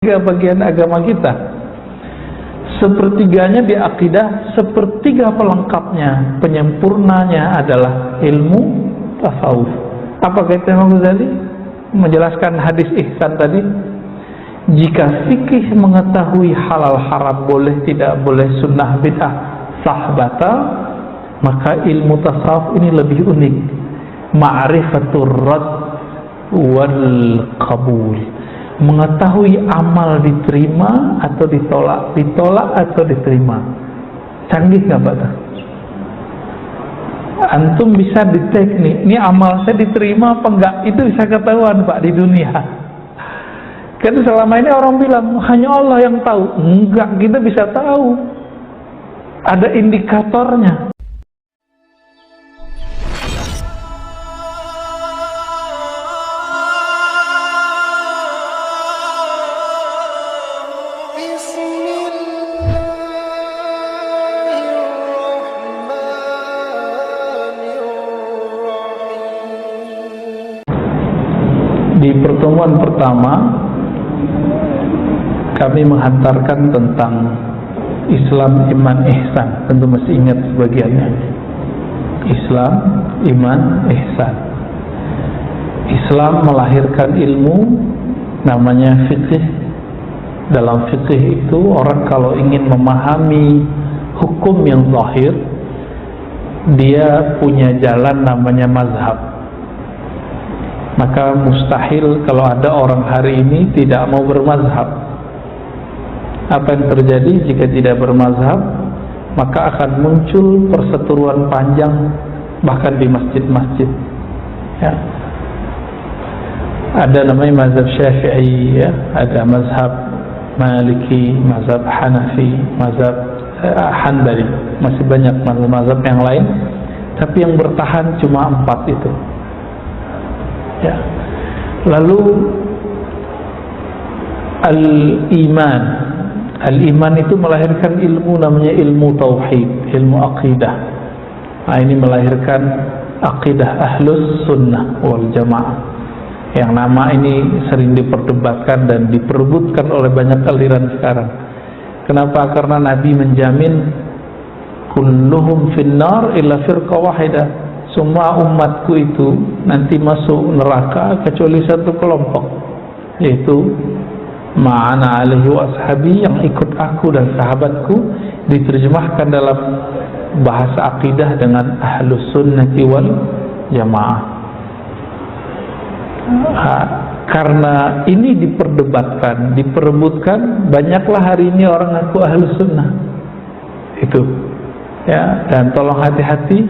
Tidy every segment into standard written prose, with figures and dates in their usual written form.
tiga bagian agama kita. Sepertiganya di akidah, sepertiga pelengkapnya, penyempurnanya adalah ilmu tasawuf. Apa kata Imam Ghazali menjelaskan hadis ihsan tadi? Jika fikih mengetahui halal haram, boleh tidak boleh, sunnah bid'ah, sah batal, maka ilmu tasawuf ini lebih unik. Ma'rifatur rad wal qabul, mengetahui amal diterima atau ditolak, ditolak atau diterima. Canggih nggak Pak? Antum bisa detek nih, ini amal saya diterima apa enggak, itu bisa ketahuan Pak di dunia. Kan selama ini orang bilang hanya Allah yang tahu. Enggak, kita bisa tahu. Ada indikatornya. Di pertemuan pertama kami menghantarkan tentang Islam, iman, ihsan. Tentu mesti ingat sebagiannya. Islam, iman, ihsan. Islam melahirkan ilmu namanya fikih. Dalam fikih itu orang kalau ingin memahami hukum yang zahir, dia punya jalan namanya mazhab. Maka mustahil kalau ada orang hari ini tidak mau bermazhab. Apa yang terjadi jika tidak bermazhab? Maka akan muncul perseteruan panjang bahkan di masjid-masjid, ya. Ada namanya mazhab Syafi'i, ya. Ada mazhab Maliki, mazhab Hanafi, mazhab Hanbali. Masih banyak mazhab yang lain, tapi yang bertahan cuma 4 itu, ya. Lalu Al-iman itu melahirkan ilmu namanya ilmu tauhid, ilmu akidah. Nah, ini melahirkan akidah ahlus sunnah wal jamaah. Yang nama ini sering diperdebatkan dan diperebutkan oleh banyak aliran sekarang. Kenapa? Karena Nabi menjamin kulluhum finnar illa firqa wahidah. Semua umatku itu nanti masuk neraka kecuali satu kelompok, yaitu ma'ana alaihi wa ashabi, yang ikut aku dan sahabatku. Diterjemahkan dalam bahasa akidah dengan ahlus sunnati wal jamaah. Karena ini diperdebatkan, diperebutkan, banyaklah hari ini orang ngaku ahlus sunnah itu, ya. Dan tolong hati-hati,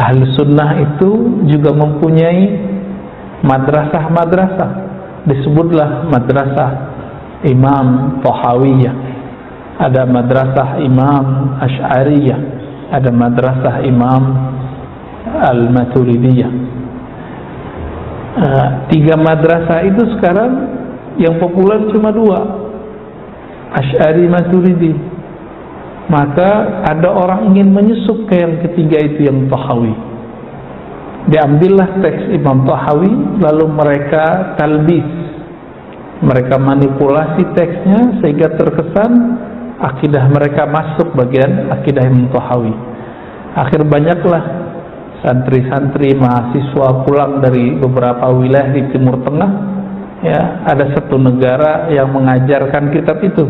ahlus sunnah itu juga mempunyai madrasah-madrasah. Disebutlah madrasah Imam Tahawiyah, ada madrasah Imam Asy'ariyah, ada madrasah Imam Al-Maturidiyah. 3 madrasah itu sekarang yang populer cuma 2, Asy'ari, Maturidi. Maka ada orang ingin menyusup ke yang ketiga itu, yang Tahawi. Diambillah teks Imam Tahawi, lalu mereka talbis, mereka manipulasi teksnya sehingga terkesan akidah mereka masuk bagian akidah Imam Tahawi. Akhir banyaklah santri-santri mahasiswa pulang dari beberapa wilayah di Timur Tengah, ya. Ada satu negara yang mengajarkan kitab itu.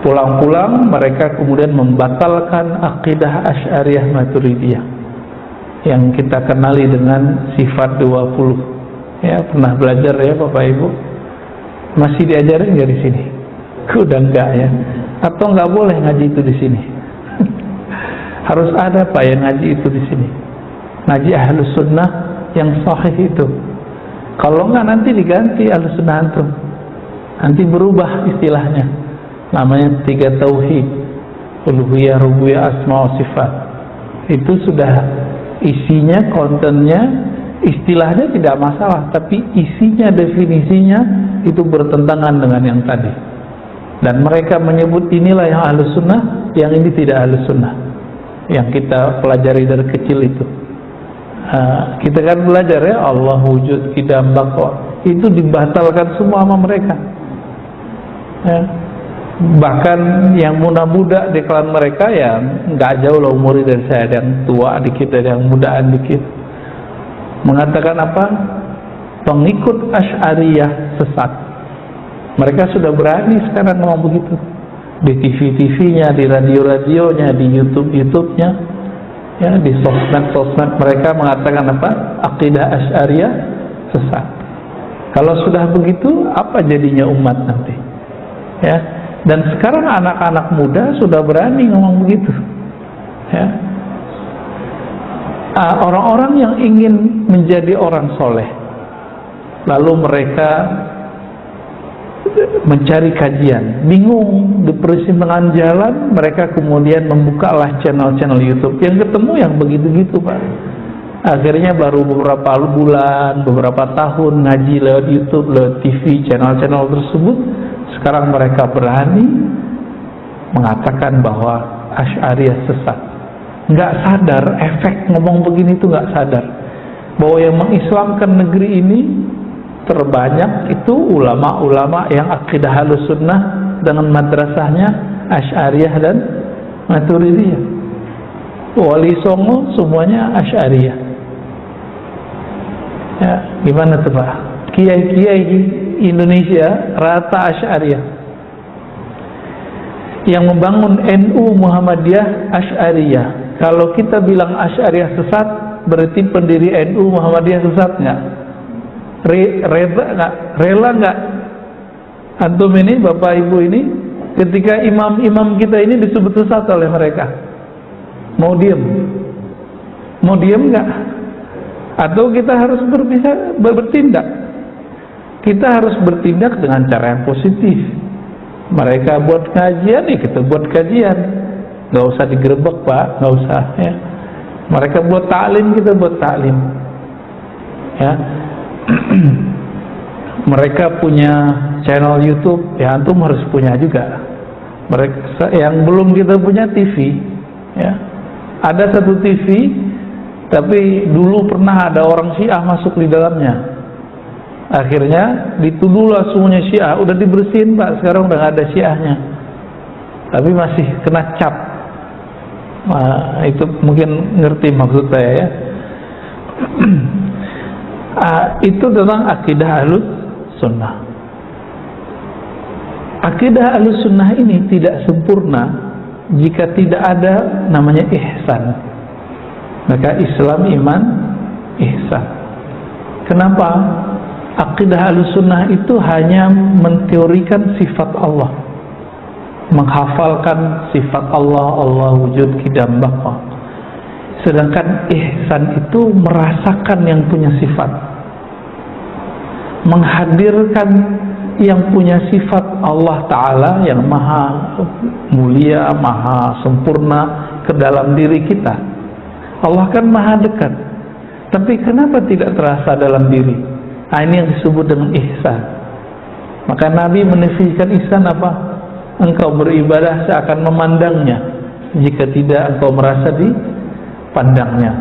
Pulang-pulang mereka kemudian membatalkan akidah Asy'ariyah Maturidiyah yang kita kenali dengan sifat 20. Ya, pernah belajar ya Bapak Ibu? Masih diajarin nggak di sini? Udah enggak, ya? Atau nggak boleh ngaji itu di sini? Harus ada Pak yang ngaji itu di sini. Ngaji ahlus sunnah yang sahih itu. Kalau enggak nanti diganti ahlus sunnah antum. Nanti berubah istilahnya. Namanya 3 tauhid. Uluhiyah, rububiyah, asma wa sifat. Itu sudah isinya, kontennya, istilahnya tidak masalah, tapi isinya, definisinya itu bertentangan dengan yang tadi. Dan mereka menyebut inilah yang ahlus sunnah, yang ini tidak ahlus sunnah, yang kita pelajari dari kecil itu. Kita kan belajar ya Allah wujud, idam, baqa, itu dibatalkan semua sama mereka. Ya. Bahkan yang muda-muda di kalangan mereka ya nggak jauh lah umurnya dari saya, ada yang tua dikit, ada yang mudaan dikit, mengatakan apa? Pengikut Asy'ariyah sesat. Mereka sudah berani sekarang ngomong begitu di TV-TV-nya, di radio-radionya, di YouTube-nya, ya, di sosmed mereka mengatakan apa? Akidah Asy'ariyah sesat. Kalau sudah begitu, apa jadinya umat nanti? Ya. Dan sekarang anak-anak muda sudah berani ngomong begitu. Ya. Orang-orang yang ingin menjadi orang soleh, lalu mereka mencari kajian, bingung di persimpangan jalan, mereka kemudian membukalah channel-channel YouTube, yang ketemu yang begitu-gitu, Pak. Akhirnya baru beberapa bulan, beberapa tahun ngaji lewat YouTube, lewat TV, channel-channel tersebut, sekarang mereka berani mengatakan bahwa Asy'ariyah sesat. Nggak sadar, efek ngomong begini itu nggak sadar bahwa yang mengislamkan negeri ini terbanyak itu ulama-ulama yang akidah Ahlussunnah dengan madrasahnya Asy'ariyah dan Maturidiyah. Wali Songo semuanya Asy'ariyah. Ya, gimana tuh Pak? Kiai-kiai Indonesia rata Asy'ariyah. Yang membangun NU Muhammadiyah Asy'ariyah. Kalau kita bilang Asy'ariyah sesat, berarti pendiri NU Muhammadiyah sesat nggak? Rela nggak? Antum ini, Bapak Ibu ini, ketika imam-imam kita ini disebut sesat oleh mereka, mau diem? Mau diem nggak? Atau kita harus bertindak? Kita harus bertindak dengan cara yang positif. Mereka buat kajian, ya kita buat kajian. Nggak usah digerebek, Pak, nggak usah. Ya. Mereka buat taklim, kita buat taklim. Ya. Mereka punya channel YouTube, ya antum harus punya juga. Mereka yang belum kita punya TV, ya. Ada satu TV, tapi dulu pernah ada orang Syiah masuk di dalamnya. Akhirnya dituduhlah semuanya Syiah, udah dibersihin Pak, sekarang udah gak ada Syiahnya, tapi masih kena cap. Nah, itu mungkin ngerti maksud saya ya. Itu tentang akidah Ahlussunnah. Akidah Ahlussunnah ini tidak sempurna jika tidak ada namanya ihsan. Maka Islam, iman, ihsan. Kenapa? Akidah Ahlussunnah itu hanya menteorikan sifat Allah, menghafalkan sifat Allah, Allah wujud qidam baqa. Sedangkan ihsan itu merasakan yang punya sifat, menghadirkan yang punya sifat Allah Ta'ala yang maha mulia, maha sempurna ke dalam diri kita. Allah kan maha dekat, tapi kenapa tidak terasa dalam diri? Nah, ini yang disebut dengan ihsan. Maka Nabi menefikan ihsan apa? Engkau beribadah seakan memandangnya, jika tidak engkau merasa dipandangnya.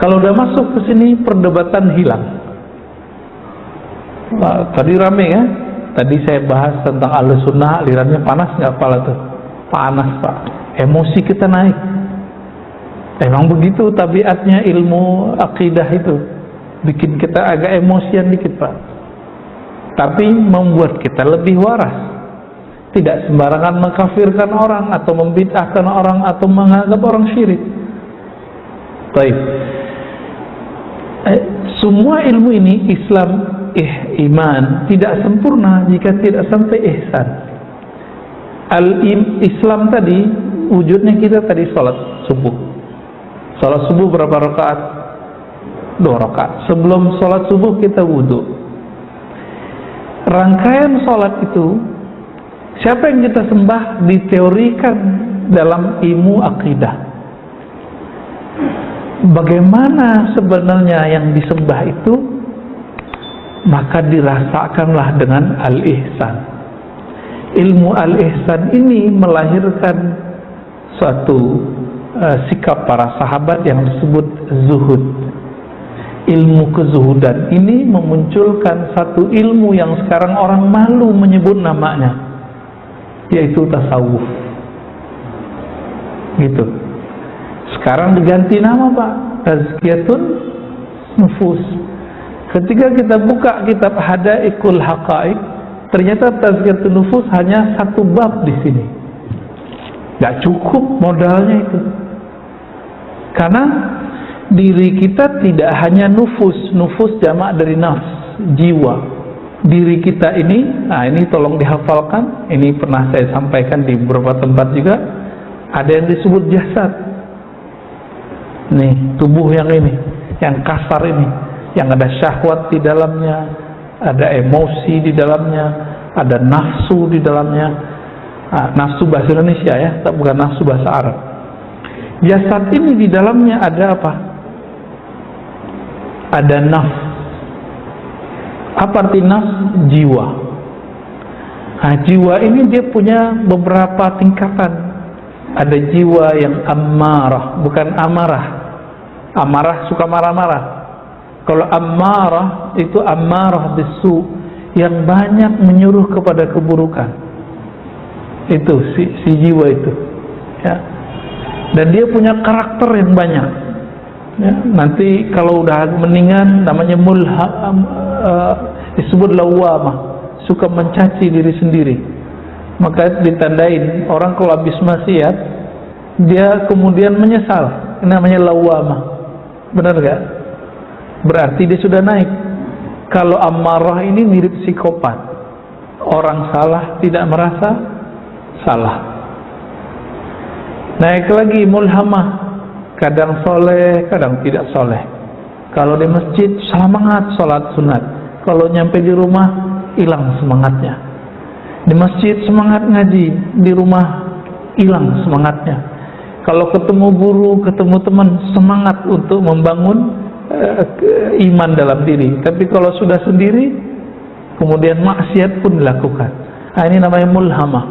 Kalau udah masuk ke sini, perdebatan hilang. Tadi rame ya. Tadi saya bahas tentang Ahlussunnah, alirannya panas nggak kepala tuh? Panas Pak. Emosi kita naik. Emang begitu tabiatnya ilmu akidah itu, bikin kita agak emosian dikit Pak. Tapi membuat kita lebih waras. Tidak sembarangan mengkafirkan orang atau membid'ahkan orang atau menganggap orang syirik. Baik. Semua ilmu ini Islam, iman tidak sempurna jika tidak sampai ihsan. Islam tadi wujudnya kita tadi salat subuh. Salat subuh berapa rakaat? 2 rakaat. Sebelum salat subuh kita wudhu. Rangkaian salat itu, siapa yang kita sembah diteorikan dalam ilmu akidah. Bagaimana sebenarnya yang disembah itu, maka dirasakanlah dengan al-ihsan. Ilmu al-ihsan ini melahirkan suatu sikap para sahabat yang disebut zuhud. ilmu kezuhudan ini memunculkan satu ilmu yang sekarang orang malu menyebut namanya, yaitu tasawuf. Gitu. Sekarang diganti nama, Pak, Tazkiyatun Nufus. Ketika kita buka kitab Hadaikul Haqaiq, ternyata Tazkiyatun Nufus hanya satu bab di sini. Gak cukup modalnya itu. Karena diri kita tidak hanya nufus, nufus jamak dari nafs, jiwa. Diri kita ini, nah ini tolong dihafalkan, ini pernah saya sampaikan di beberapa tempat juga. Ada yang disebut jasad. Nih, tubuh yang ini, yang kasar ini, yang ada syahwat di dalamnya, ada emosi di dalamnya, ada nafsu di dalamnya. Nafsu bahasa Indonesia ya, bukan nafsu bahasa Arab. Jasad ini di dalamnya ada apa? Ada nafs. Apa arti nafs? Jiwa. Nah, jiwa ini dia punya beberapa tingkatan. Ada jiwa yang ammarah, bukan amarah. Amarah suka marah-marah. Kalau ammarah itu ammarah bisu, yang banyak menyuruh kepada keburukan. Itu si jiwa itu. Ya. Dan dia punya karakter yang banyak. Ya, nanti kalau udah mendingan namanya disebut lawamah, suka mencaci diri sendiri. Maka ditandain orang kalau habis maksiat dia kemudian menyesal, namanya lawamah. Benar gak? Berarti dia sudah naik. Kalau amarah ini mirip psikopat, orang salah tidak merasa salah. Naik lagi mulhamah, kadang soleh, kadang tidak soleh. Kalau di masjid semangat sholat sunat, kalau nyampe di rumah hilang semangatnya. Di masjid semangat ngaji, di rumah hilang semangatnya. Kalau ketemu guru, ketemu teman, semangat untuk membangun iman dalam diri. Tapi kalau sudah sendiri, kemudian maksiat pun dilakukan. Nah, ini namanya mulhamah.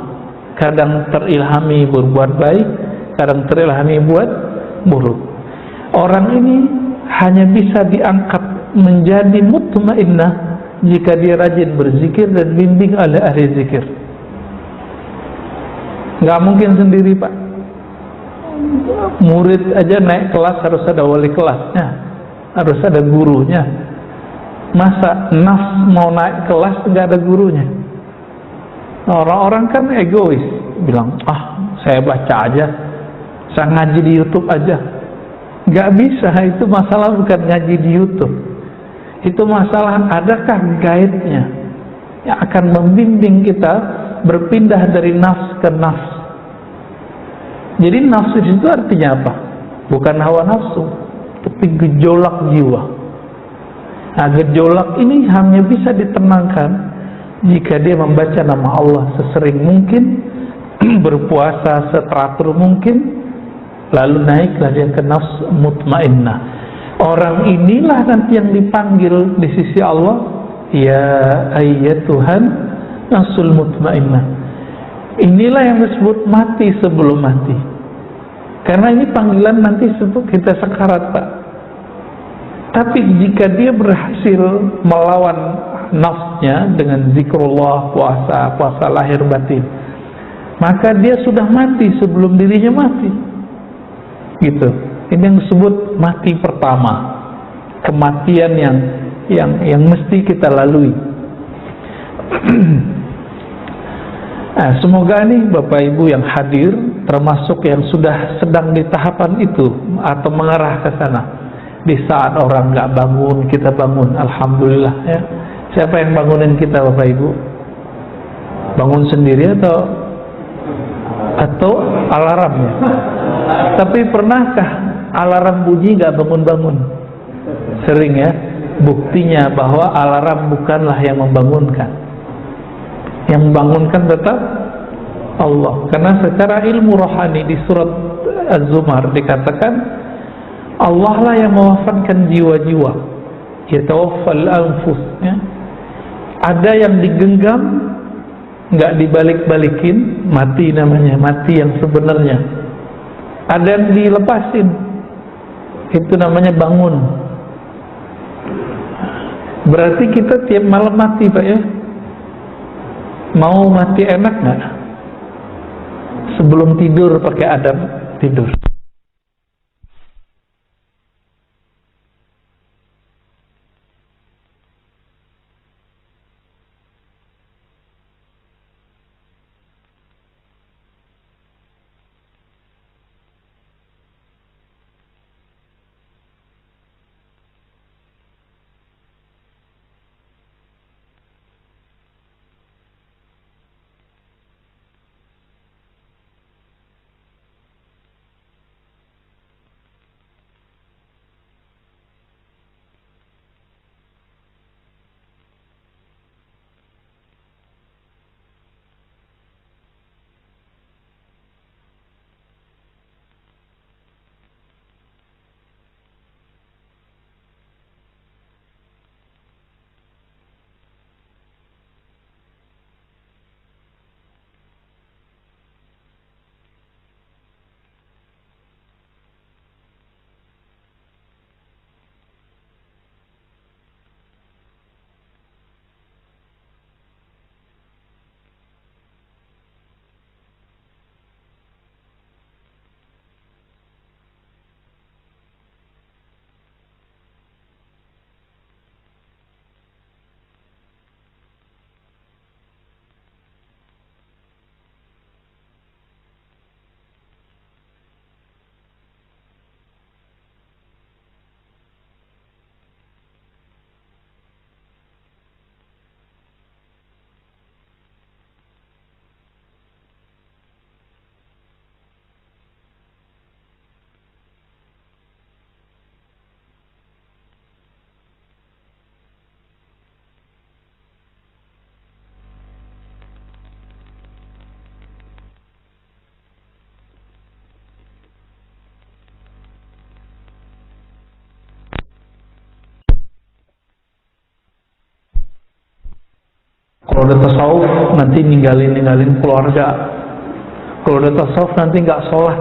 Kadang terilhami berbuat baik, kadang terilhami buat buruk. Orang ini hanya bisa diangkat menjadi mutmainnah jika dia rajin berzikir dan bimbing oleh ahli zikir. Nggak mungkin sendiri, Pak. Murid aja naik kelas harus ada wali kelasnya, harus ada gurunya. Masa nafs mau naik kelas nggak ada gurunya? Orang-orang kan egois, bilang, saya baca aja, saya ngaji di YouTube aja. Nggak bisa, itu masalah bukan ngaji di YouTube. Itu masalah adakah guide-nya yang akan membimbing kita berpindah dari nafs ke nafs. Jadi nafsu itu artinya apa? Bukan hawa nafsu, tapi gejolak jiwa. Nah, gejolak ini hanya bisa ditenangkan jika dia membaca nama Allah sesering mungkin, berpuasa seteratur mungkin, lalu naiklah dia ke nafs mutmainnah. Orang inilah nanti yang dipanggil di sisi Allah, ya ayyatuhan nafsul mutmainnah. Inilah yang disebut mati sebelum mati. Karena ini panggilan nanti sebut kita sekarat, Pak. Tapi jika dia berhasil melawan nafsnya dengan zikrullah, puasa lahir batin, maka dia sudah mati sebelum dirinya mati. Gitu. Ini yang disebut mati pertama, kematian yang mesti kita lalui. Nah, semoga nih Bapak Ibu yang hadir, termasuk yang sudah sedang di tahapan itu atau mengarah ke sana. Di saat orang nggak bangun, kita bangun. Alhamdulillah ya. Siapa yang bangunin kita, Bapak Ibu? Bangun sendiri atau alarmnya? Tapi pernahkah alarm bunyi nggak bangun-bangun? Sering ya. Buktinya bahwa alarm bukanlah yang membangunkan. Yang membangunkan tetap Allah. Karena secara ilmu rohani di surat Az-Zumar dikatakan Allah lah yang mewafatkan jiwa-jiwa. Yatawaffal anfus ya. Ada yang digenggam, nggak dibalik-balikin, mati namanya, mati yang sebenarnya. Ada yang dilepasin, itu namanya bangun. Berarti kita tiap malam mati, Pak, ya? Mau mati enak nggak? Sebelum tidur pakai adab tidur. Kalau udah tasawuf nanti ninggalin keluarga. Kalau udah tasawuf nanti nggak sholat.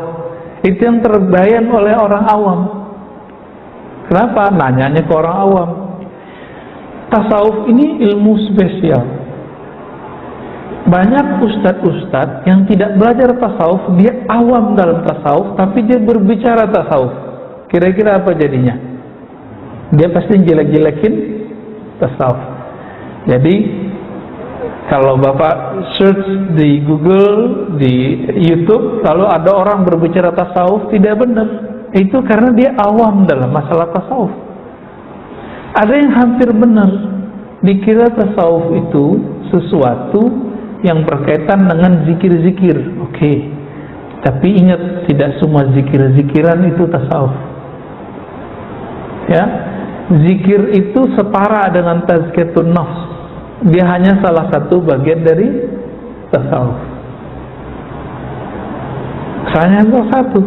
Itu yang terbayang oleh orang awam. Kenapa? Nanyanya ke orang awam. Tasawuf ini ilmu spesial. Banyak ustadz-ustadz yang tidak belajar tasawuf, dia awam dalam tasawuf, tapi dia berbicara tasawuf. Kira-kira apa jadinya? Dia pasti jelek-jelekin tasawuf. Jadi kalau Bapak search di Google, di YouTube, kalau ada orang berbicara tasawuf, tidak benar. Itu karena dia awam dalam masalah tasawuf. Ada yang hampir benar. Dikira tasawuf itu sesuatu yang berkaitan dengan zikir-zikir. Oke. Tapi ingat, tidak semua zikir-zikiran itu tasawuf. Ya. Zikir itu setara dengan tazkiyatun nafs. Dia hanya salah satu bagian dari tasawuf. Hanya salah satu.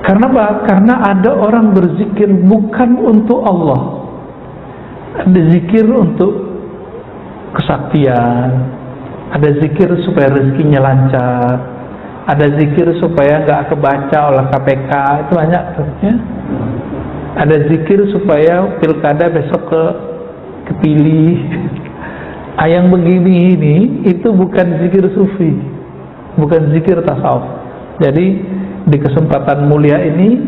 Karena apa? Karena ada orang berzikir bukan untuk Allah. Ada zikir untuk kesaktian. Ada zikir supaya rezekinya lancar. Ada zikir supaya nggak kebaca oleh KPK. Itu banyak ya. Ada zikir supaya pilkada besok kepilih. Yang begini ini itu bukan zikir sufi, bukan zikir tasawuf. Jadi di kesempatan mulia ini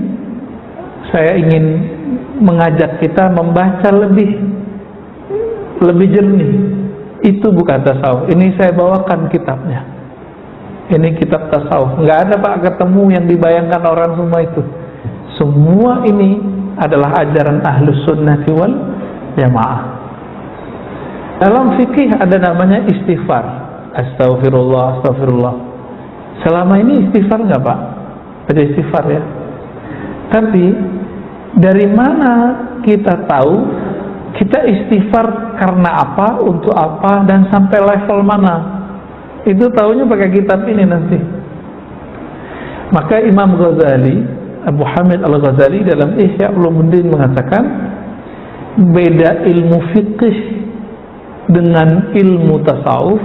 saya ingin mengajak kita membaca lebih jernih. Itu bukan tasawuf. Ini saya bawakan kitabnya. Ini kitab tasawuf. Nggak ada Pak ketemu yang dibayangkan orang semua itu. Semua ini adalah ajaran Ahlus Sunnati wal Jamaah. Dalam fikih ada namanya istighfar. Astaghfirullah, astaghfirullah. Selama ini istighfar nggak Pak? Ada istighfar ya. Tapi dari mana kita tahu kita istighfar karena apa, untuk apa, dan sampai level mana? Itu tahunya pakai kitab ini nanti. Maka Imam Ghazali, Abu Hamid Al-Ghazali dalam Ihya Ulumuddin mengatakan beda ilmu fikih dengan ilmu tasawuf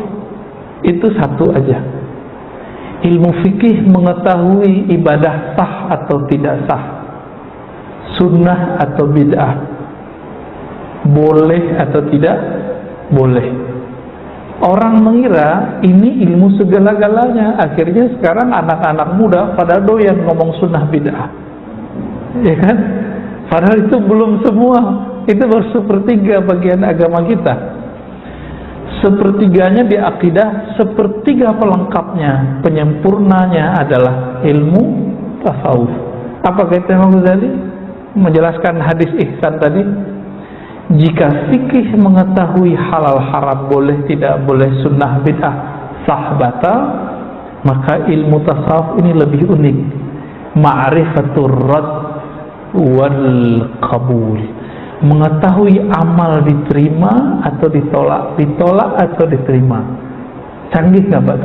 itu satu aja. Ilmu fikih mengetahui ibadah sah atau tidak sah, sunnah atau bid'ah. boleh atau tidak boleh. Orang mengira ini ilmu segala-galanya. Akhirnya sekarang anak-anak muda pada doyan ngomong sunnah bid'ah, ya kan? Padahal itu belum semua. Itu baru sepertiga bagian agama kita. Sepertiganya di akidah, sepertiga pelengkapnya, penyempurnanya adalah ilmu tasawuf. Apa kata Imam Ghazali menjelaskan hadis ihsan tadi? Jika fikih mengetahui halal haram, boleh tidak boleh, sunnah bid'ah, sah batal, maka ilmu tasawuf ini lebih unik. Ma'rifatur rad wal qabul, mengetahui amal diterima atau ditolak, ditolak atau diterima. Canggih nggak Pak?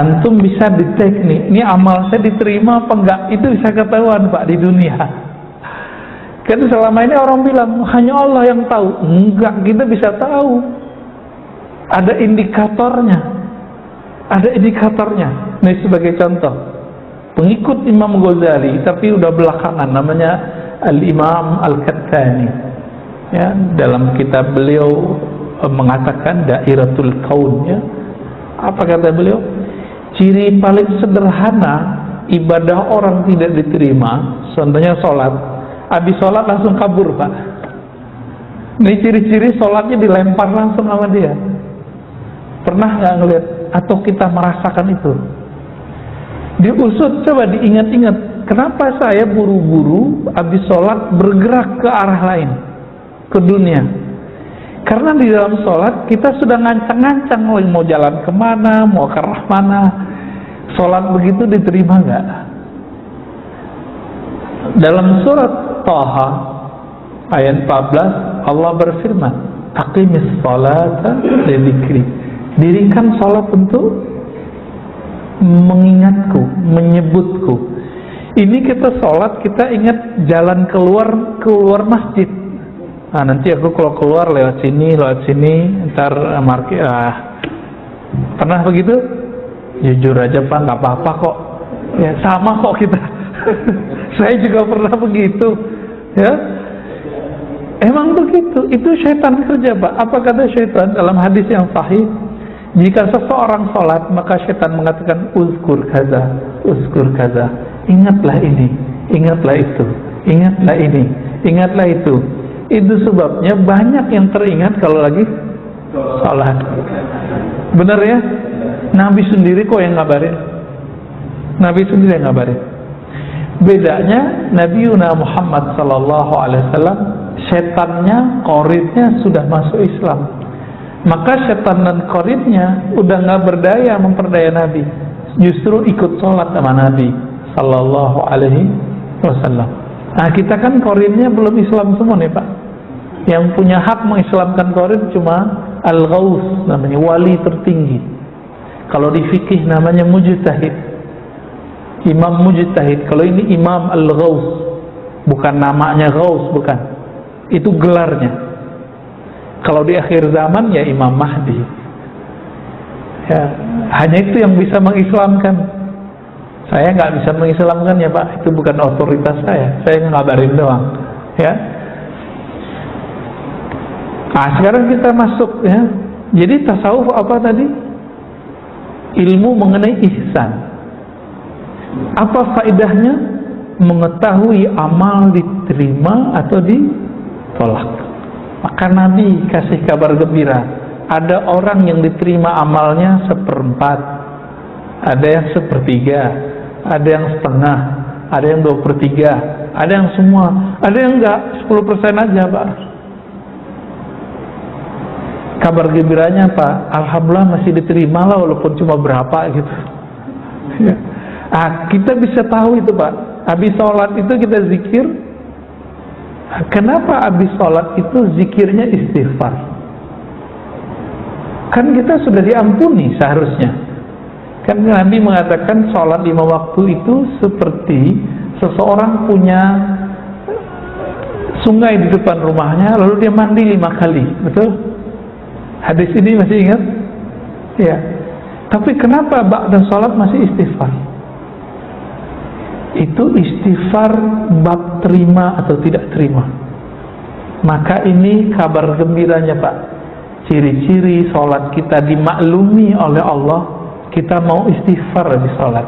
Antum bisa detek nih, ini amal saya diterima apa enggak, itu bisa ketahuan Pak di dunia. Kan selama ini orang bilang hanya Allah yang tahu. Enggak, kita bisa tahu. Ada indikatornya. Ada indikatornya. Ini sebagai contoh, pengikut Imam Ghazali tapi udah belakangan, namanya Al-Imam Al-Kattani, ya, dalam kitab beliau mengatakan Dairatul Kaun, ya. Apa kata beliau? Ciri paling sederhana ibadah orang tidak diterima, contohnya sholat. Habis sholat langsung kabur Pak. Ini ciri-ciri sholatnya dilempar langsung sama dia. Pernah nggak ngeliat atau kita merasakan itu? Diusut, coba diingat-ingat. Kenapa saya buru-buru habis sholat bergerak ke arah lain, ke dunia? Karena di dalam sholat kita sudah ngancang-ngancang mau jalan kemana, mau ke arah mana. Sholat begitu diterima nggak? Dalam surat Taha ayat 14 Allah berfirman, aqimis salata lidzikri, dirikan salat untuk mengingatku, menyebutku. Ini kita salat, kita ingat jalan keluar masjid. Nah, nanti aku kalau keluar lewat sini, ntar market. Pernah begitu? Jujur aja Pak, nggak apa-apa kok. Ya sama kok kita. Saya juga pernah begitu. Ya, emang begitu. Itu syaitan kerja Pak. Apa kata syaitan dalam hadis yang sahih? Jika seseorang sholat, maka syaitan mengatakan uzkur kaza, ingatlah ini, ingatlah itu, ingatlah ini, ingatlah itu. Itu sebabnya banyak yang teringat kalau lagi sholat. Benar ya? Nabi sendiri kok yang ngabarin. Nabi sendiri yang ngabarin. Bedanya Nabi Muhammad SAW, setannya, korinnya sudah masuk Islam. Maka setan dan korinnya udah nggak berdaya memperdaya Nabi. Justru ikut sholat sama Nabi SAW. Nah kita kan korinnya belum Islam semua nih Pak. Yang punya hak mengislamkan korin cuma Al-Ghaus, namanya wali tertinggi. Kalau di fikih namanya mujtahid, Imam Mujtahid. Kalau ini Imam Al-Ghaus, bukan namanya Ghaus, bukan. Itu gelarnya. Kalau di akhir zaman ya Imam Mahdi. Ya, hanya itu yang bisa mengislamkan. Saya nggak bisa mengislamkan ya Pak. Itu bukan otoritas saya. Saya ngabarin doang. Ya. Nah, sekarang kita masuk ya. Jadi tasawuf apa tadi? Ilmu mengenai ihsan. Apa faedahnya? Mengetahui amal diterima atau ditolak. Maka Nabi kasih kabar gembira. Ada orang yang diterima amalnya 1/4, ada yang 1/3, ada yang setengah, ada yang 2/3, ada yang semua, ada yang enggak, 10% aja Pak. Kabar gembiranya Pak, alhamdulillah masih diterima lah walaupun cuma berapa gitu. Ya. Ah, kita bisa tahu itu Pak. Habis sholat itu kita zikir. Kenapa habis sholat itu zikirnya istighfar? Kan kita sudah diampuni seharusnya. Kan Nabi mengatakan sholat 5 waktu itu seperti seseorang punya sungai di depan rumahnya, lalu dia mandi 5 kali. Betul? Hadis ini masih ingat? Ya. Tapi kenapa ba'da sholat masih istighfar? Itu istighfar bab terima atau tidak terima. Maka ini kabar gembiranya Pak, ciri-ciri sholat kita dimaklumi oleh Allah. Kita mau istighfar di sholat,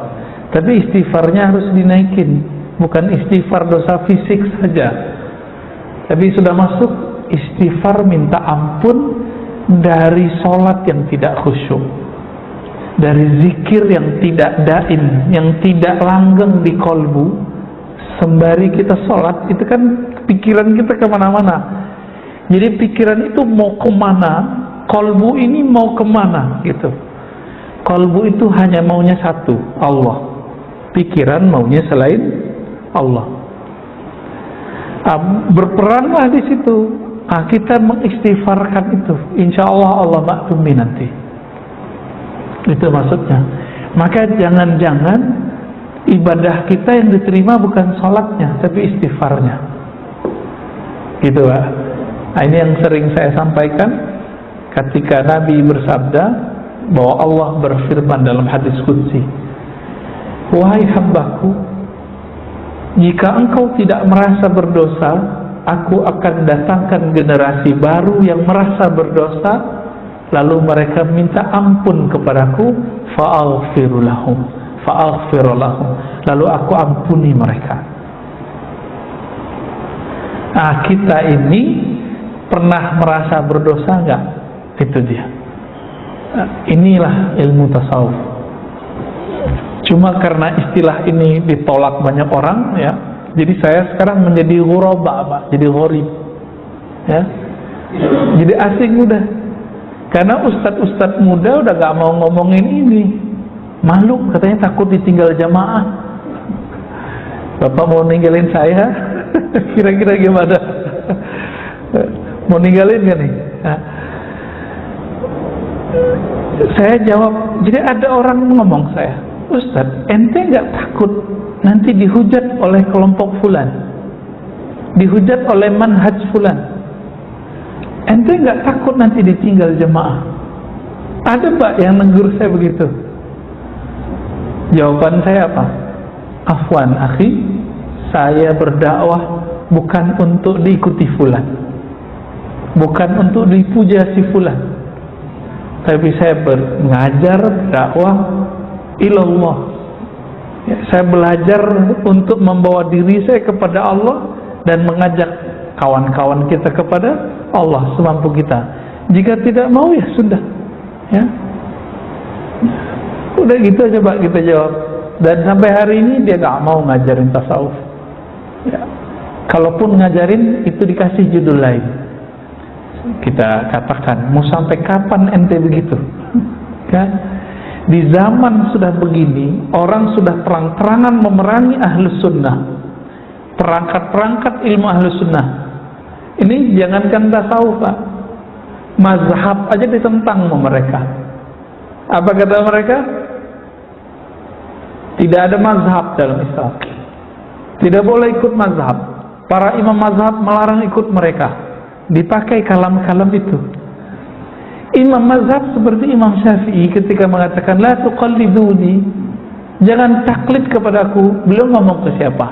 tapi istighfarnya harus dinaikin, bukan istighfar dosa fisik saja, tapi sudah masuk istighfar minta ampun dari sholat yang tidak khusyuk, dari zikir yang tidak daim, yang tidak langgeng di kolbu. Sembari kita sholat, itu kan pikiran kita kemana-mana. Jadi pikiran itu mau kemana, kolbu ini mau kemana gitu. Kolbu itu hanya maunya satu, Allah. Pikiran maunya selain Allah. Berperanlah di situ. Kita mengistighfarkan itu, insya Allah Allah maklumi nanti. Itu maksudnya. Maka jangan-jangan ibadah kita yang diterima bukan sholatnya, tapi istighfarnya. Gitu Pak. Nah, ini yang sering saya sampaikan ketika Nabi bersabda bahwa Allah berfirman dalam hadis qudsi, wahai hambaku, jika engkau tidak merasa berdosa, aku akan datangkan generasi baru yang merasa berdosa, lalu mereka minta ampun kepadaku, fa'aghfiru lahum, lalu aku ampuni mereka. Nah, kita ini pernah merasa berdosa enggak? Itu dia. Inilah ilmu tasawuf. Cuma karena istilah ini ditolak banyak orang, ya, jadi saya sekarang menjadi ghuraba, Pak, jadi gharib, ya, jadi asing udah. Karena ustadz-ustadz muda udah gak mau ngomongin ini, malu katanya, takut ditinggal jamaah. Bapak mau ninggalin saya? Kira-kira gimana? Mau ninggalin gak nih? Nah, saya jawab, jadi ada orang ngomong saya, Ustadz, ente nggak takut nanti dihujat oleh kelompok fulan, dihujat oleh manhaj fulan? Ente nggak takut nanti ditinggal jemaah? Ada Pak yang negur saya begitu. Jawaban saya apa? Afwan akhi, saya berdakwah bukan untuk diikuti fulan, bukan untuk dipuja si fulan, tapi saya mengajar dakwah ilallah, ya, saya belajar untuk membawa diri saya kepada Allah dan mengajak kawan-kawan kita kepada Allah semampu kita. Jika tidak mau, ya sudah, ya udah gitu aja Pak, kita jawab. Dan sampai hari ini dia gak mau ngajarin tasawuf, ya. Kalaupun ngajarin itu dikasih judul lain. Kita katakan, mau sampai kapan ente begitu? Kan? Di zaman sudah begini, orang sudah terang-terangan memerangi ahlus sunnah, perangkat-perangkat ilmu ahlus sunnah. Ini jangankan tasawuf Pak, mazhab aja ditentang sama mereka. Apa kata mereka? Tidak ada mazhab dalam Islam, tidak boleh ikut mazhab. Para imam mazhab melarang ikut mereka. Dipakai kalam-kalam itu. Imam mazhab seperti Imam Syafi'i ketika mengatakan la tuqalliduni, jangan taklid kepadaku, beliau ngomong ke siapa?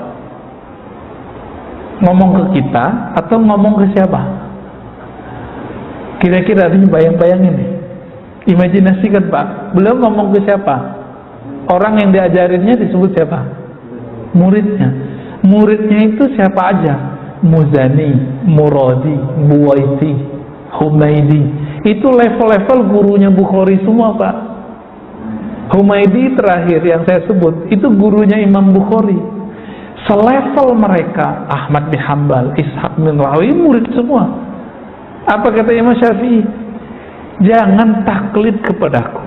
Ngomong ke kita atau ngomong ke siapa? Kira-kira ini bayang-bayangin nih, imajinasikan Pak, beliau ngomong ke siapa? Orang yang diajarinnya disebut siapa? Muridnya. Muridnya itu siapa aja? Muzani, Muradi, Buwaiti, Humaidi. Itu level-level gurunya Bukhari semua Pak. Humaidi terakhir yang saya sebut itu gurunya Imam Bukhari. Selevel mereka Ahmad bin Hanbal, Ishaq bin Rawi, murid semua. Apa kata Imam Syafi'i? Jangan taklid kepadaku.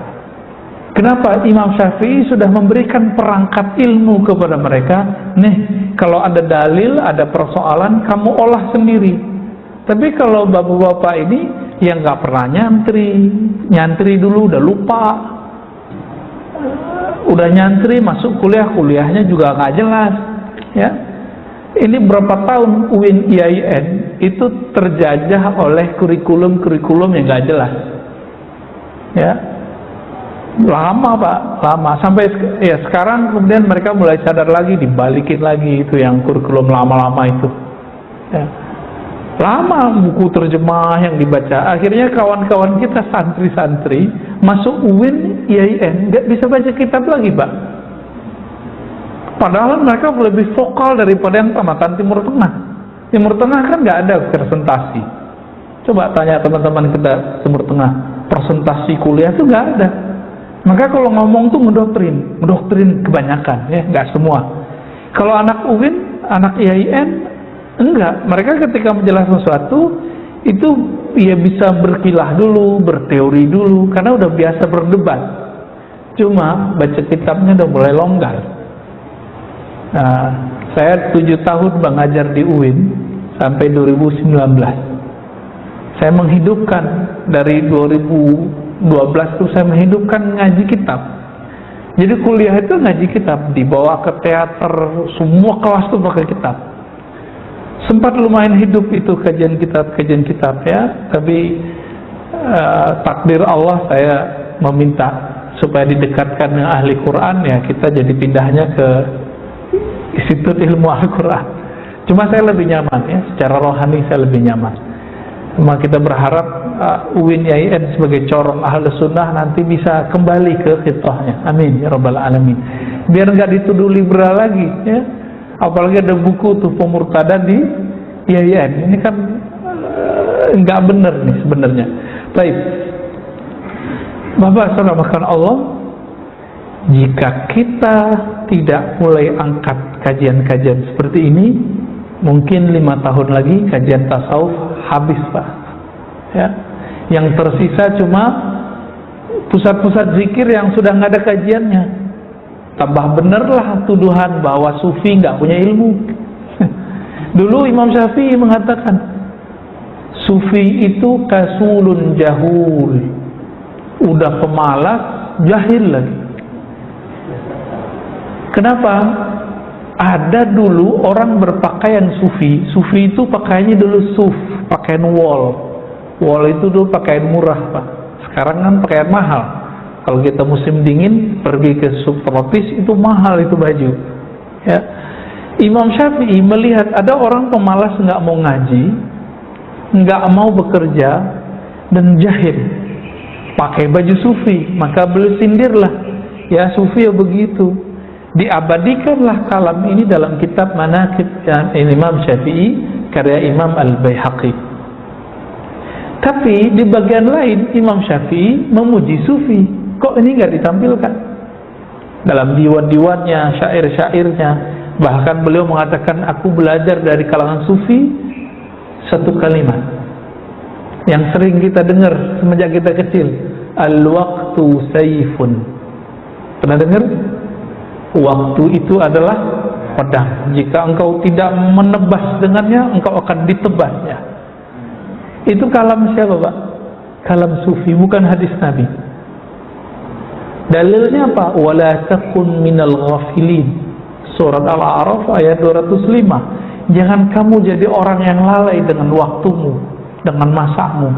Kenapa? Imam Syafi'i sudah memberikan perangkat ilmu kepada mereka. Nih, kalau ada dalil, ada persoalan, kamu olah sendiri. Tapi kalau bapak-bapak ini yang nggak pernah nyantri dulu udah lupa, udah nyantri masuk kuliah, kuliahnya juga nggak jelas, ya. Ini berapa tahun UIN IAIN itu terjajah oleh kurikulum-kurikulum yang nggak jelas, ya. Lama Pak, lama, sampai ya sekarang kemudian mereka mulai sadar lagi, dibalikin lagi itu yang kurikulum lama-lama itu, ya. lama buku terjemah yang dibaca. Akhirnya kawan-kawan kita santri-santri masuk UIN, IAIN nggak bisa baca kitab lagi, Pak. Padahal mereka lebih vokal daripada yang tamatan Timur Tengah. Timur Tengah kan nggak ada presentasi. Coba tanya teman-teman kita Timur Tengah, presentasi kuliah itu nggak ada. Maka kalau ngomong tuh ngedoktrin kebanyakan, ya nggak semua. Kalau anak UIN, anak IAIN, enggak. Mereka ketika menjelaskan sesuatu itu ya bisa berkilah dulu, berteori dulu, karena udah biasa berdebat. Cuma baca kitabnya udah mulai longgar. Nah, saya 7 tahun mengajar di UIN sampai 2019. Saya menghidupkan dari 2012 tuh saya menghidupkan ngaji kitab. Jadi kuliah itu ngaji kitab, dibawa ke teater, semua kelas tuh pakai kitab. Sempat lumayan hidup itu kajian kitab ya, tapi takdir Allah saya meminta supaya didekatkan dengan ahli Quran, ya kita jadi pindahnya ke Institut Ilmu Al-Quran. Cuma saya lebih nyaman ya, secara rohani saya lebih nyaman. Cuma kita berharap UIN IAIN sebagai corong ahli sunnah nanti bisa kembali ke fitrahnya. Amin ya rabbal alamin. Biar nggak dituduh liberal lagi ya. Apalagi ada buku tuh pemurtadan di IAIN. Ini kan nggak benar nih sebenarnya. Baik, Bapak saudara Allah, jika kita tidak mulai angkat kajian-kajian seperti ini, mungkin 5 tahun lagi kajian tasawuf habis, Pak. Ya, yang tersisa cuma pusat-pusat zikir yang sudah nggak ada kajiannya. Tambah benerlah tuduhan bahwa sufi nggak punya ilmu. Dulu Imam Syafi'i mengatakan sufi itu kasulun jahul, udah pemalas, jahil lagi. Kenapa? Ada dulu orang berpakaian sufi. Sufi itu pakaiannya dulu suf, pakaian wol. Wol itu dulu pakaian murah, Pak. Sekarang kan pakaian mahal. Kalau kita musim dingin pergi ke subtropis itu mahal itu baju. Ya. Imam Syafi'i melihat ada orang pemalas, nggak mau ngaji, nggak mau bekerja, dan jahil, pakai baju sufi. Maka beliau sindirlah, ya sufi ya begitu. Diabadikanlah kalam ini dalam kitab Manaqib Imam Syafi'i karya Imam Al-Baihaqi. Tapi di bagian lain Imam Syafi'i memuji sufi. Kok ini nggak ditampilkan dalam diwan-diwannya, syair-syairnya? Bahkan beliau mengatakan, aku belajar dari kalangan sufi satu kalimat yang sering kita dengar semenjak kita kecil, al-waqtu sayfun. Pernah dengar? Waktu itu adalah pedang. Jika engkau tidak menebas dengannya, engkau akan ditebasnya. Itu kalam siapa, Pak? Kalam sufi, bukan hadis Nabi. Dalilnya apa? Wala takun minal ghafilin. Surat Al-A'raf ayat 205. Jangan kamu jadi orang yang lalai dengan waktumu, dengan masamu.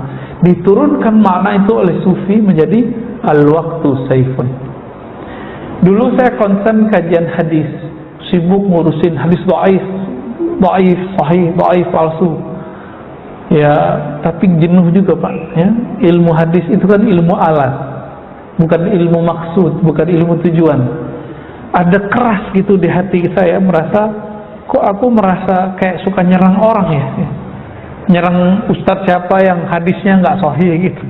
Diturunkan makna itu oleh sufi menjadi al-waqtu sayfun. Dulu saya konsen kajian hadis, sibuk ngurusin hadis dhaif, sahih, dhaif, palsu. Ya, tapi jenuh juga, Pak. Ya, ilmu hadis itu kan ilmu alat, bukan ilmu maksud, bukan ilmu tujuan. Ada keras gitu di hati saya, merasa kok aku merasa kayak suka nyerang orang ya, nyerang ustadz siapa yang hadisnya nggak sahih gitu.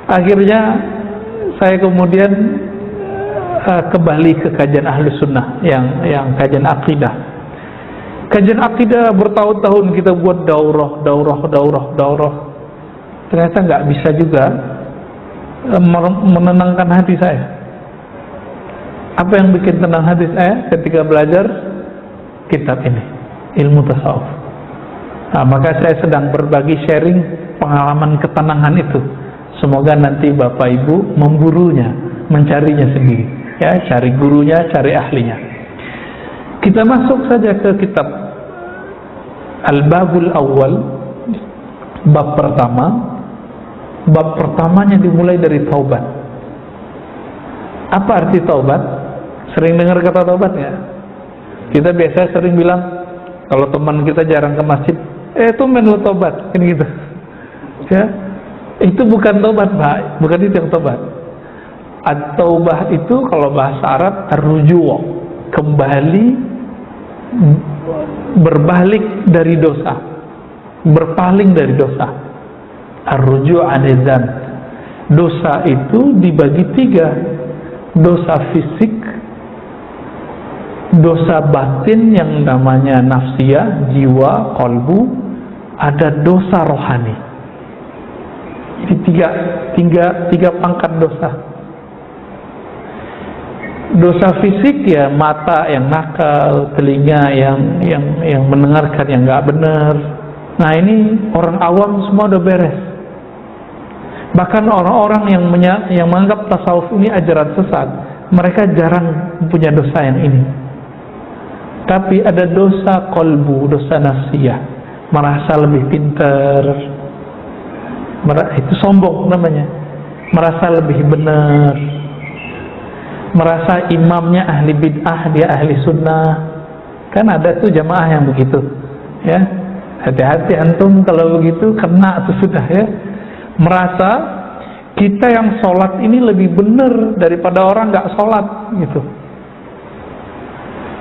Akhirnya saya kemudian kembali ke kajian ahli sunnah yang kajian akidah. Kajian akidah bertahun-tahun kita buat daurah. Ternyata nggak bisa juga menenangkan hati saya. Apa yang bikin tenang hati saya ketika belajar kitab ini, ilmu tasawuf. Nah, maka saya sedang berbagi sharing pengalaman ketenangan itu. Semoga nanti Bapak Ibu memburunya, mencarinya sendiri. Ya, cari gurunya, cari ahlinya. Kita masuk saja ke kitab Al-Babul Awwal, bab pertama. Bab pertamanya dimulai dari taubat. Apa arti taubat? Sering dengar kata taubat ya? Kita biasa sering bilang, kalau teman kita jarang ke masjid, tumben lo tobat, kan gitu. Ya, itu bukan tobat, Pak. Bukan itu yang tobat. At-taubah itu kalau bahasa Arab ar-ruju', kembali, berbalik dari dosa, berpaling dari dosa. Ar-ruju' anizan. Dosa itu dibagi 3. Dosa fisik, dosa batin yang namanya nafsiyah, jiwa, kolbu, ada dosa rohani. Jadi tiga pangkat dosa. Dosa fisik ya mata yang nakal, telinga yang mendengarkan yang nggak benar. Nah ini orang awam semua udah beres. Bahkan orang-orang yang menganggap tasawuf ini ajaran sesat, mereka jarang punya dosa yang ini. Tapi ada dosa kolbu, dosa nafsiyah, merasa lebih pintar, itu sombong namanya, merasa lebih benar, merasa imamnya ahli bid'ah, dia ahli sunnah. Kan ada tuh jamaah yang begitu, ya. Hati-hati antum kalau begitu, kena tuh sudah, ya. Merasa kita yang sholat ini lebih benar daripada orang nggak sholat, gitu.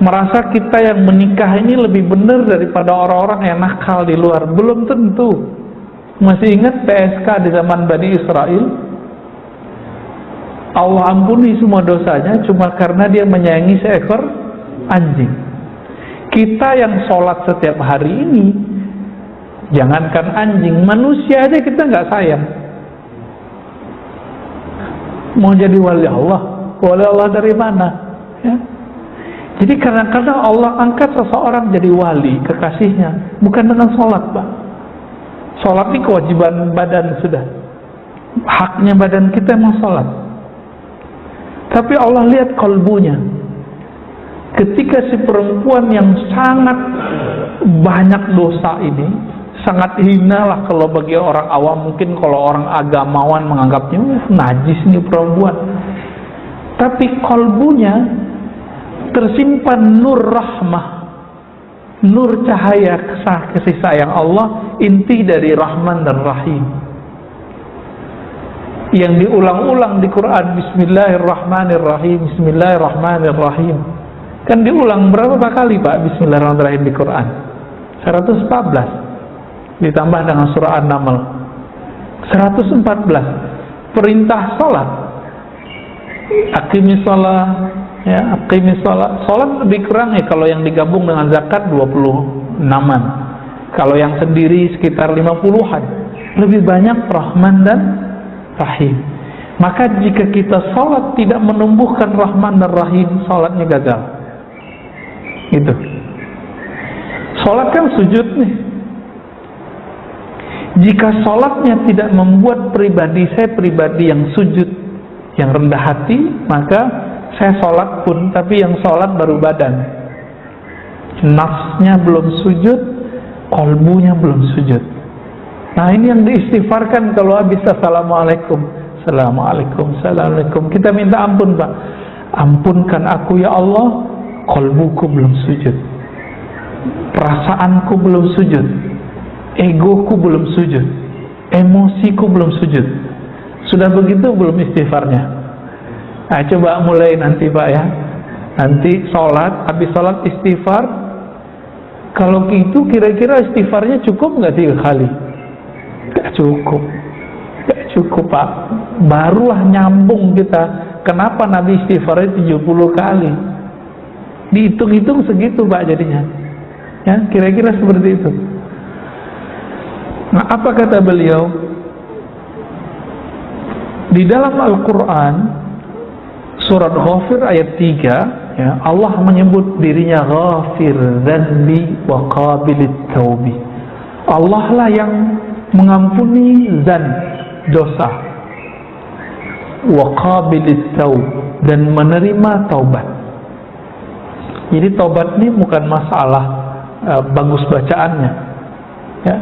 Merasa kita yang menikah ini lebih benar daripada orang-orang yang nakal di luar. Belum tentu. Masih ingat PSK di zaman Bani Israel? Allah ampuni semua dosanya cuma karena dia menyayangi seekor anjing. Kita yang sholat setiap hari ini, jangankan anjing, manusia aja kita nggak sayang. Mau jadi wali Allah dari mana? Ya. Jadi kadang-kadang Allah angkat seseorang jadi wali, kekasihnya, bukan dengan sholat, Pak. Sholat ini kewajiban badan sudah. Haknya badan kita emang sholat. Tapi Allah lihat kalbunya. Ketika si perempuan yang sangat banyak dosa ini, sangat hina lah kalau bagi orang awam, mungkin kalau orang agamawan menganggapnya najis nih perempuan. Tapi kalbunya tersimpan nur rahmah, nur cahaya kasih sayang Allah, inti dari Rahman dan Rahim yang diulang-ulang di Quran. Bismillahirrahmanirrahim, Bismillahirrahmanirrahim. Kan diulang berapa kali Pak Bismillahirrahmanirrahim di Quran? 114 ditambah dengan surah An-Naml 114. Perintah sholat, aqimis sholat, ya, aqimis sholat. Sholat lebih kurang ya kalau yang digabung dengan zakat 26-an, kalau yang sendiri sekitar 50-an. Lebih banyak Rahman dan Rahim. Maka jika kita sholat tidak menumbuhkan Rahman dan Rahim, sholatnya gagal. Gitu. Sholat kan sujud nih. Jika sholatnya tidak membuat saya pribadi yang sujud, yang rendah hati, maka saya sholat pun, tapi yang sholat baru badan. Nafsnya belum sujud, kolbunya belum sujud. Nah ini yang diistighfarkan kalau habis assalamualaikum, assalamualaikum, assalamualaikum. Kita minta ampun Pak. Ampunkan aku ya Allah, kolbuku belum sujud, perasaanku belum sujud, egoku belum sujud, emosiku belum sujud. Sudah begitu belum istighfarnya? Nah coba mulai nanti Pak ya. Nanti sholat, habis sholat istighfar. Kalau gitu kira-kira istighfarnya cukup nggak 3 kali? Gak cukup. Gak cukup Pak. Barulah nyambung kita. Kenapa Nabi istighfarnya 70 kali? Dihitung-hitung segitu Pak jadinya. Ya, kira-kira seperti itu. Nah, apa kata beliau? Di dalam Al-Quran surat Ghafir ayat 3, ya, Allah menyebut dirinya Ghafir dzanbi wa qabilit taubi. Allah lah yang mengampuni dzan, dosa, wa qabilit taub, dan menerima taubat. Jadi taubat ini bukan masalah bagus bacaannya, ya.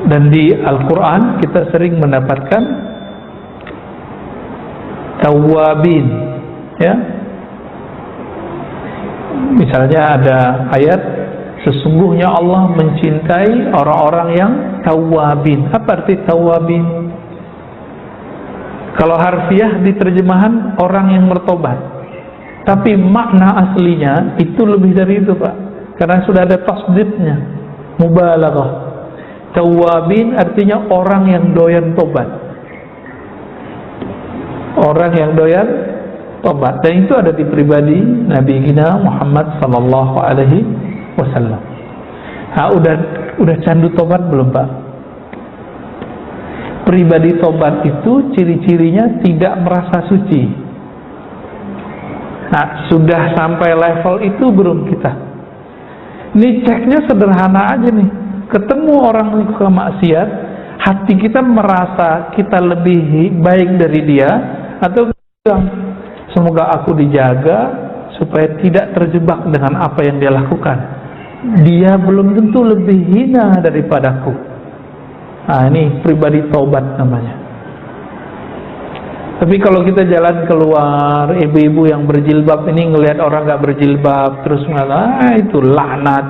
Dan di Al-Quran kita sering mendapatkan tawabin, ya. Misalnya ada ayat Sesungguhnya Allah mencintai orang-orang yang tawabin. Apa arti tawabin? Kalau harfiah di terjemahan orang yang bertobat, tapi makna aslinya itu lebih dari itu, Pak, karena sudah ada tasdidnya, mubalaghah. Tawabin artinya orang yang doyan tobat, orang yang doyan tobat. Dan itu ada di pribadi Nabi kita Muhammad sallallahu alaihi wasallam. Udah candu tobat belum, Pak? Pribadi tobat itu ciri-cirinya tidak merasa suci. Sudah sampai level itu belum kita? Ini ceknya sederhana aja nih. Ketemu orang suka maksiat, hati kita merasa kita lebih baik dari dia, atau semoga aku dijaga supaya tidak terjebak dengan apa yang dia lakukan. Dia belum tentu lebih hina daripadaku. Ini pribadi taubat namanya. Tapi kalau kita jalan keluar, ibu-ibu yang berjilbab ini ngelihat orang gak berjilbab, terus mengatakan, itu laknat,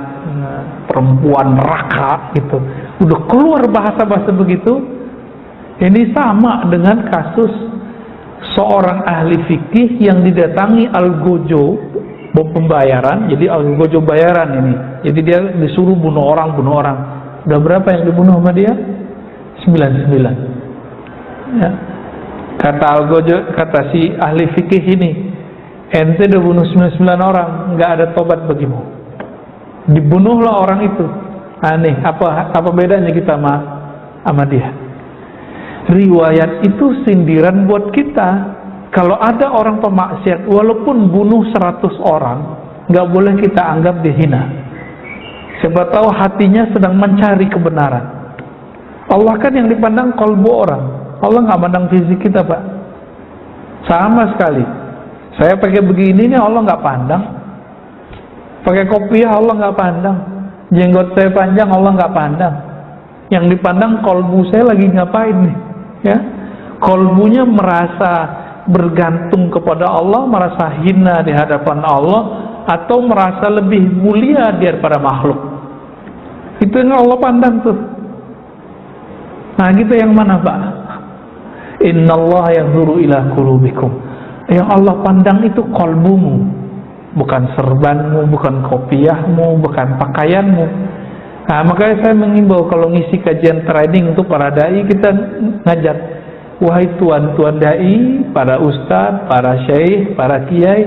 perempuan neraka gitu. Udah keluar bahasa-bahasa begitu. Ini sama dengan kasus seorang ahli fikih yang didatangi Algojo pembayaran. Jadi Algojo bayaran ini. Jadi dia disuruh bunuh orang. Udah berapa yang dibunuh sama dia? 99. Ya. Kata Algojo, kata si ahli fikih ini, ente udah bunuh 99 orang, nggak ada tobat bagimu. Dibunuhlah orang itu. Aneh, apa bedanya kita sama dia? Riwayat itu sindiran buat kita. Kalau ada orang pemaksiat, walaupun bunuh 100 orang, nggak boleh kita anggap dia hina. Siapa tahu hatinya sedang mencari kebenaran. Allah kan yang dipandang kolbu orang. Allah nggak pandang fisik kita, Pak. Sama sekali. Saya pakai begini nih, Allah nggak pandang. Pakai kopiah, Allah nggak pandang. Jenggot saya panjang, Allah nggak pandang. Yang dipandang kolbu saya lagi ngapain nih, ya? Kolbunya merasa bergantung kepada Allah, merasa hina di hadapan Allah, atau merasa lebih mulia daripada makhluk. Itu yang Allah pandang tuh. Nah, kita yang mana, Pak? Innallaha yanzuru ila qulubikum. Yang Allah pandang itu kolbumu, bukan serbanmu, bukan kopiahmu, bukan pakaianmu. Nah, makanya saya mengimbau kalau ngisi kajian training untuk para dai, kita ngajak, wahai tuan-tuan dai, para ustadz, para syekh, para kiai,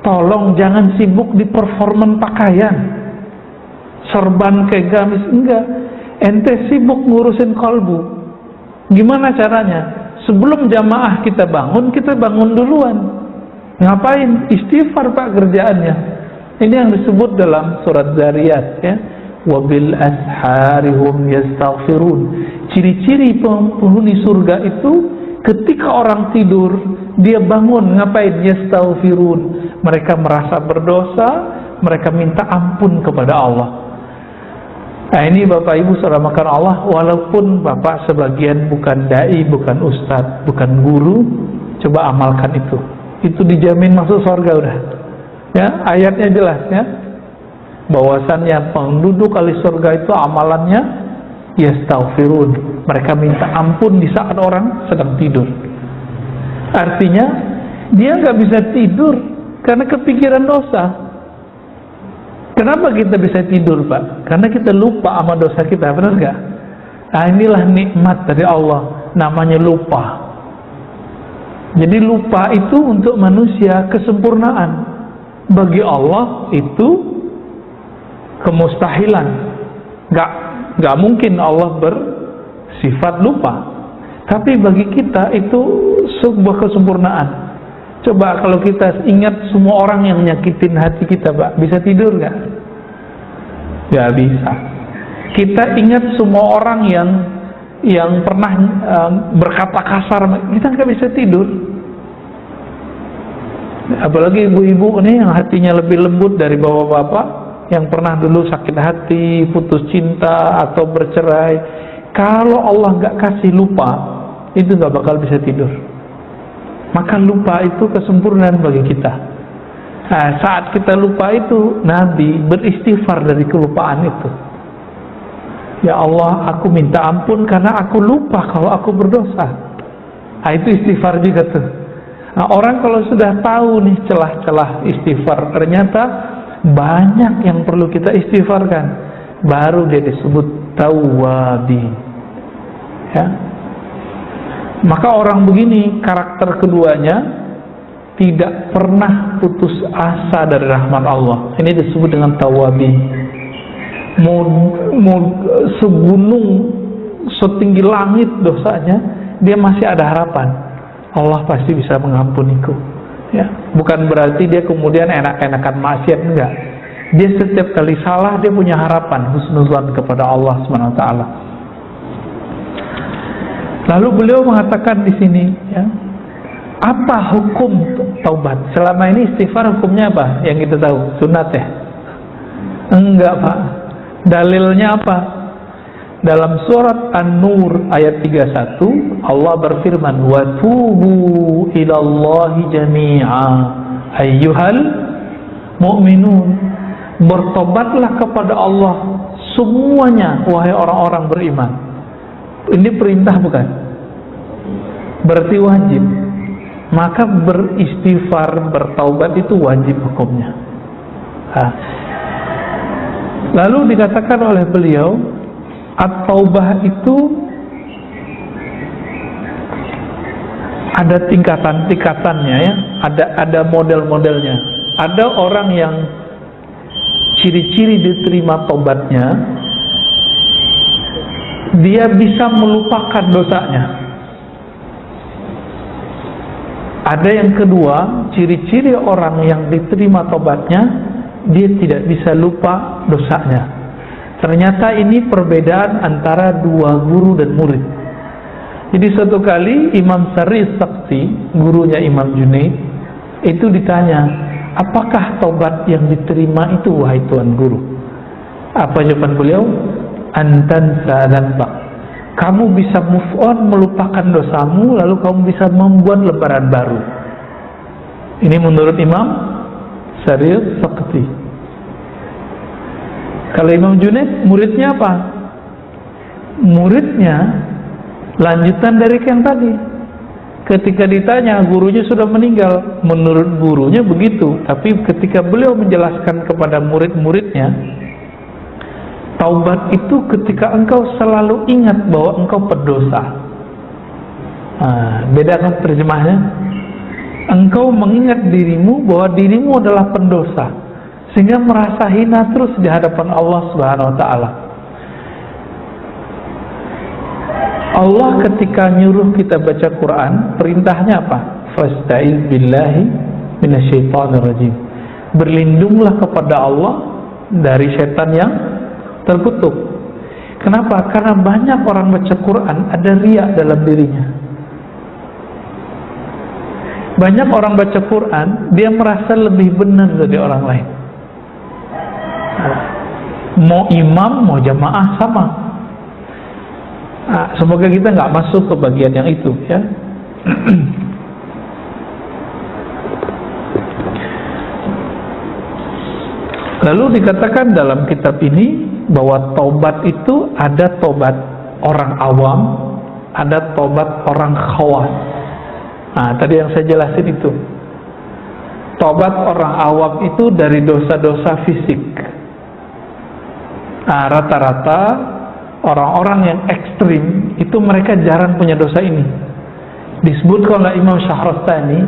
tolong jangan sibuk di performan pakaian, serban kayak gamis, enggak. Ente sibuk ngurusin kolbu. Gimana caranya? Sebelum jamaah kita bangun duluan. Ngapain? Istighfar, Pak, kerjaannya. Ini yang disebut dalam surat Zariyat, ya. Wabil asharihum yastaghfirun. Ciri-ciri penghuni surga itu ketika orang tidur, dia bangun, ngapain? Yastaghfirun. Mereka merasa berdosa, mereka minta ampun kepada Allah. Nah, ini Bapak Ibu saudara makan Allah, walaupun Bapak sebagian bukan dai, bukan ustadz, bukan guru, coba amalkan itu. Itu dijamin masuk surga udah. Ya, ayatnya jelas, ya. Bahwasannya penduduk ahli surga itu amalannya yastaghfirun. Mereka minta ampun di saat orang sedang tidur. Artinya dia nggak bisa tidur karena kepikiran dosa. Kenapa kita bisa tidur, Pak? Karena kita lupa sama dosa kita, benar nggak? Nah, inilah nikmat dari Allah, namanya lupa. Jadi lupa itu untuk manusia kesempurnaan. Bagi Allah itu kemustahilan. Nggak mungkin Allah bersifat lupa. Tapi bagi kita itu sebuah kesempurnaan. Coba kalau kita ingat semua orang yang nyakitin hati kita, Pak, bisa tidur nggak? Nggak bisa. Kita ingat semua orang yang pernah berkata kasar, kita nggak bisa tidur. Apalagi ibu-ibu nih yang hatinya lebih lembut dari bapak-bapak yang pernah dulu sakit hati, putus cinta atau bercerai. Kalau Allah nggak kasih lupa, itu nggak bakal bisa tidur. Maka lupa itu kesempurnaan bagi kita. Nah, saat kita lupa itu, Nabi beristighfar dari kelupaan itu. Ya Allah, aku minta ampun karena aku lupa kalau aku berdosa. Nah, itu istighfar juga tuh. Nah, orang kalau sudah tahu nih celah-celah istighfar, ternyata banyak yang perlu kita istighfarkan, baru dia disebut tawwabi. Ya. Maka orang begini, karakter keduanya tidak pernah putus asa dari rahmat Allah. Ini disebut dengan tawwabi. Mau segunung, setinggi langit dosanya, dia masih ada harapan. Allah pasti bisa mengampuniku. Ya, bukan berarti dia kemudian enak-enakan maksiat, enggak. Dia setiap kali salah dia punya harapan, husnuzan kepada Allah Subhanahu wa taala. Lalu beliau mengatakan di sini, ya, apa hukum taubat? Selama ini istighfar hukumnya apa? Yang kita tahu, sunat ya? Enggak, Pak. Dalilnya apa? Dalam surat An-Nur ayat 31 Allah berfirman, wa tubu ilallahi jami'a ayyuhal mu'minun, bertobatlah kepada Allah semuanya wahai orang-orang beriman. Ini perintah bukan? Berarti wajib. Maka beristighfar, bertaubat itu wajib hukumnya. Lalu dikatakan oleh beliau, at-taubah itu ada tingkatan-tingkatannya, ya. Ada model-modelnya. Ada orang yang ciri-ciri diterima taubatnya, dia bisa melupakan dosanya. Ada yang kedua, ciri-ciri orang yang diterima taubatnya, dia tidak bisa lupa dosanya. Ternyata ini perbedaan antara dua guru dan murid. Jadi suatu kali Imam Sari Sakti, gurunya Imam Junaid, itu ditanya, apakah taubat yang diterima itu wahai Tuan Guru? Apa jawaban beliau? Antansa dzanbak. Kamu bisa move on, melupakan dosamu, lalu kamu bisa membuat lembaran baru. Ini menurut Imam Sari Sakti. Kalau Imam Junaid, muridnya apa? Muridnya lanjutan dari yang tadi. Ketika ditanya, gurunya sudah meninggal. Menurut gurunya begitu. Tapi ketika beliau menjelaskan kepada murid-muridnya, taubat itu ketika engkau selalu ingat bahwa engkau berdosa. Beda kan terjemahnya? Engkau mengingat dirimu bahwa dirimu adalah pendosa, sehingga merasa hina terus di hadapan Allah Subhanahu wa taala. Allah ketika nyuruh kita baca Quran, perintahnya apa? Fasta'iz billahi minasyaitonir rajim. Berlindunglah kepada Allah dari setan yang terkutuk. Kenapa? Karena banyak orang baca Quran ada riya dalam dirinya. Banyak orang baca Quran, dia merasa lebih benar dari orang lain. Mau imam, mau jamaah sama. Semoga kita nggak masuk ke bagian yang itu, ya. Lalu dikatakan dalam kitab ini bahwa taubat itu ada taubat orang awam, ada taubat orang khawas. Tadi yang saya jelasin itu. Taubat orang awam itu dari dosa-dosa fisik. Rata-rata orang-orang yang ekstrim itu mereka jarang punya dosa ini. Disebutkan oleh Imam Syahrastani,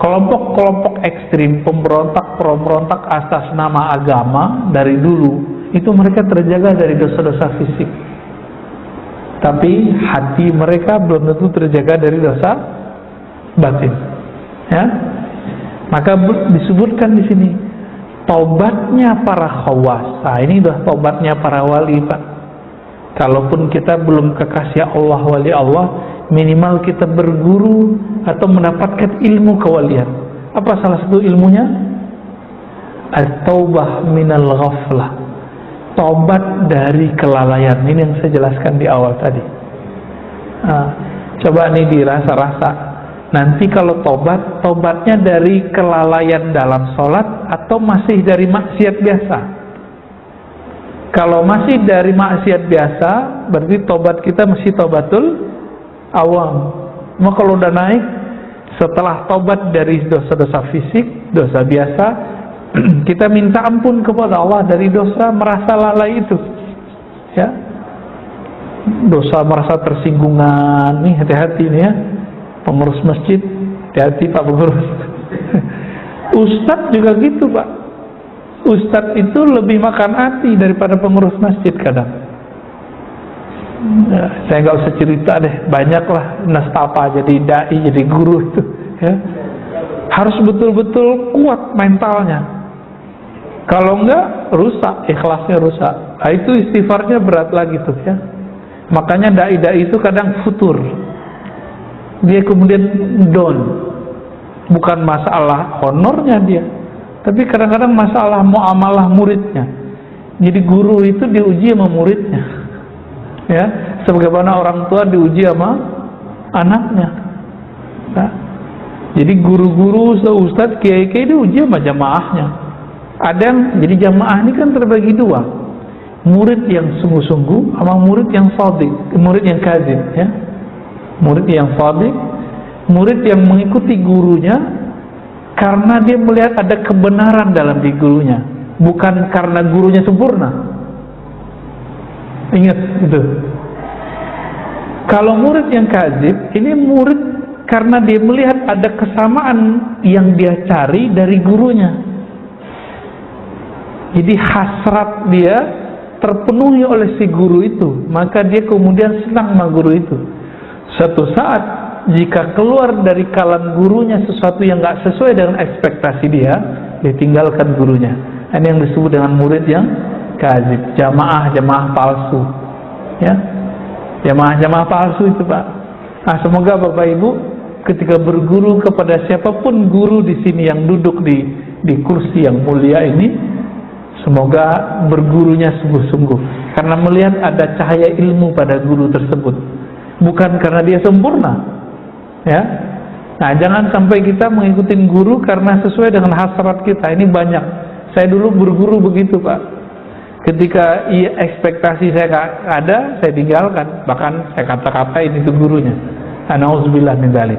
kelompok-kelompok ekstrim, pemberontak atas nama agama dari dulu, itu mereka terjaga dari dosa-dosa fisik. Tapi hati mereka belum tentu terjaga dari dosa batin. Ya. Maka disebutkan di sini taubatnya para khawas. Ini udah taubatnya para wali, Pak. Kalaupun kita belum kekasih Allah, wali Allah, minimal kita berguru atau mendapatkan ilmu kewalian. Apa salah satu ilmunya? At-taubah minal ghaflah. Taubat dari kelalaian. Ini yang saya jelaskan di awal tadi. Coba nih dirasa-rasa. Nanti kalau tobat, tobatnya dari kelalaian dalam sholat atau masih dari maksiat biasa? Kalau masih dari maksiat biasa, berarti tobat kita masih tobatul awam. Mau kalau udah naik, setelah tobat dari dosa-dosa fisik, dosa biasa, kita minta ampun kepada Allah dari dosa merasa lalai itu, ya. Dosa merasa tersinggungan, nih hati-hati nih ya, pengurus masjid, hati-hati Pak pengurus. Ustadz juga gitu Pak. Ustadz itu lebih makan hati daripada pengurus masjid kadang. Ya, saya nggak usah cerita deh, banyaklah nastapa jadi dai, jadi guru itu, ya. Harus betul-betul kuat mentalnya. Kalau enggak, rusak, ikhlasnya rusak. Nah, itu istighfarnya berat lagi tuh ya. Makanya dai-dai itu kadang futur. Dia kemudian down. Bukan masalah honornya dia, tapi kadang-kadang masalah muamalah muridnya. Jadi guru itu diuji sama muridnya, ya. Sebagaimana orang tua diuji sama anaknya. Nah, jadi guru-guru, ustadz, kiai-kiai diuji sama jamaahnya. Ada yang jadi jamaah ini kan terbagi dua, murid yang sungguh-sungguh sama murid yang shadiq, murid yang kadzib, ya. Murid yang shadiq, murid yang mengikuti gurunya karena dia melihat ada kebenaran dalam diri gurunya, bukan karena gurunya sempurna. Ingat itu. Kalau murid yang kadzib, ini murid karena dia melihat ada kesamaan yang dia cari dari gurunya. Jadi hasrat dia terpenuhi oleh si guru itu, maka dia kemudian senang sama guru itu. Suatu saat jika keluar dari kalam gurunya sesuatu yang nggak sesuai dengan ekspektasi dia, ditinggalkan gurunya. Ini yang disebut dengan murid yang kadzib, jamaah palsu, ya. Jamaah palsu itu Pak. Nah, semoga Bapak Ibu ketika berguru kepada siapapun guru di sini yang duduk di kursi yang mulia ini, semoga bergurunya sungguh-sungguh karena melihat ada cahaya ilmu pada guru tersebut, bukan karena dia sempurna, ya. Nah, jangan sampai kita mengikuti guru karena sesuai dengan hasrat kita. Ini banyak. Saya dulu berguru begitu Pak. Ketika ekspektasi saya gak ada, saya tinggalkan. Bahkan saya kata-katain itu gurunya. Nauzubillah min dzalik.